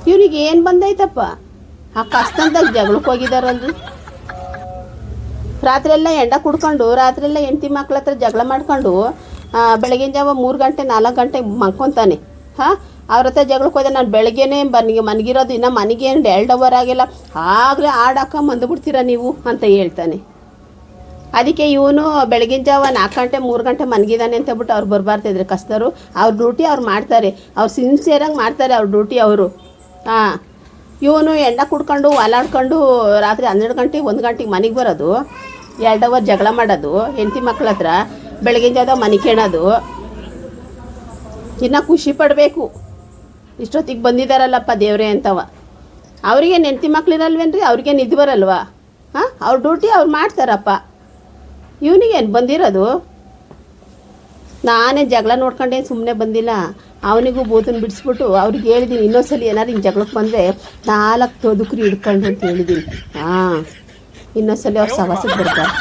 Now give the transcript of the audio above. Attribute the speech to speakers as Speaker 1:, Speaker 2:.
Speaker 1: ಇವನಿಗೆ ಏನು ಬಂದೈತಪ್ಪ? ಆ ಕಸ್ತಂದಾಗ ಜಗಳಕ್ಕೆ ಹೋಗಿದಾರಲ್ರಿ. ರಾತ್ರಿಯೆಲ್ಲ ಎಂಡ ಕುಡ್ಕೊಂಡು ರಾತ್ರಿಯೆಲ್ಲ ಹೆಂಡ್ತಿ ಮಕ್ಳ ಹತ್ರ ಜಗಳ ಮಾಡ್ಕೊಂಡು ಬೆಳಗಿನ ಜಾವ 3 ಗಂಟೆ 4 ಗಂಟೆಗೆ ಮಲ್ಕೊತಾನೆ. ಹಾಂ, ಅವ್ರ ಹತ್ರ ಜಗಳಕ್ಕೆ ಹೋದೆ. ನಾನು ಬೆಳಗ್ಗೆನೇ ಮನಗಿರೋದು, ಇನ್ನು ಮನೆಗೆ 2 ಅವರ್ ಆಗಿಲ್ಲ, ಆಗಲೇ ಆಡಾಕ ಬಂದುಬಿಡ್ತೀರಾ ನೀವು ಅಂತ ಹೇಳ್ತಾನೆ. ಅದಕ್ಕೆ ಇವನು ಬೆಳಗಿನ ಜಾವ 4 ಗಂಟೆ 3 ಗಂಟೆ ಮನಗಿದಾನೆ ಅಂತ ಹೇಳ್ಬಿಟ್ಟು ಅವ್ರು ಬರಬಾರ್ದಿದ್ರೆ ಕಸ್ತರು ಅವ್ರ ಡ್ಯೂಟಿ ಅವ್ರು ಮಾಡ್ತಾರೆ, ಅವ್ರು ಸಿನ್ಸಿಯರಾಗಿ ಮಾಡ್ತಾರೆ ಅವ್ರ ಡ್ಯೂಟಿ ಅವರು. ಹಾಂ, ಇವನು ಎಂಡ ಕುಡ್ಕೊಂಡು ಓಲಾಡ್ಕೊಂಡು ರಾತ್ರಿ 12 ಗಂಟೆ 1 ಗಂಟೆಗೆ ಮನೆಗೆ ಬರೋದು, 2 ಅವರ್ ಜಗಳ ಮಾಡೋದು ಹೆಂಡತಿ ಮಕ್ಳ ಹತ್ರ, ಬೆಳಗಿನ ಜಾವ ಮನೆ ಕೇಳೋದು. ಇನ್ನು ಖುಷಿ ಪಡಬೇಕು, ಇಷ್ಟೊತ್ತಿಗೆ ಬಂದಿದ್ದಾರಲ್ಲಪ್ಪ ದೇವ್ರೆ ಅಂತವ. ಅವರಿಗೆ ಹೆಂಡತಿ ಮಕ್ಳಿರಲ್ವೇನ್ರಿ? ಅವ್ರಿಗೆ ನಿದ್ದೆ ಬರಲ್ವಾ? ಹಾಂ, ಅವ್ರ ಡ್ಯೂಟಿ ಅವ್ರು ಮಾಡ್ತಾರಪ್ಪ. ಇವನಿಗೇನು ಬಂದಿರೋದು? ನಾನೇ ಜಗಳ ನೋಡ್ಕೊಂಡೇನು ಸುಮ್ಮನೆ ಬಂದಿಲ್ಲ. ಅವನಿಗೂ ಬೂತನ್ನು ಬಿಡಿಸ್ಬಿಟ್ಟು ಅವ್ರಿಗೆ ಹೇಳಿದ್ದೀನಿ, ಇನ್ನೊಂದ್ಸಲಿ ಏನಾರು ಹಿಂಗೆ ಜಗಳಕ್ಕೆ ಬಂದರೆ 4 ತೊದುಕ್ರಿ ಹಿಡ್ಕೊಂಡು ಅಂತ ಹೇಳಿದ್ದೀನಿ. ಹಾಂ, ಇನ್ನೊಂದ್ಸಲಿ ಅವ್ರು ಸವಾಸಕ್ಕೆ ಬರ್ತಾರೆ.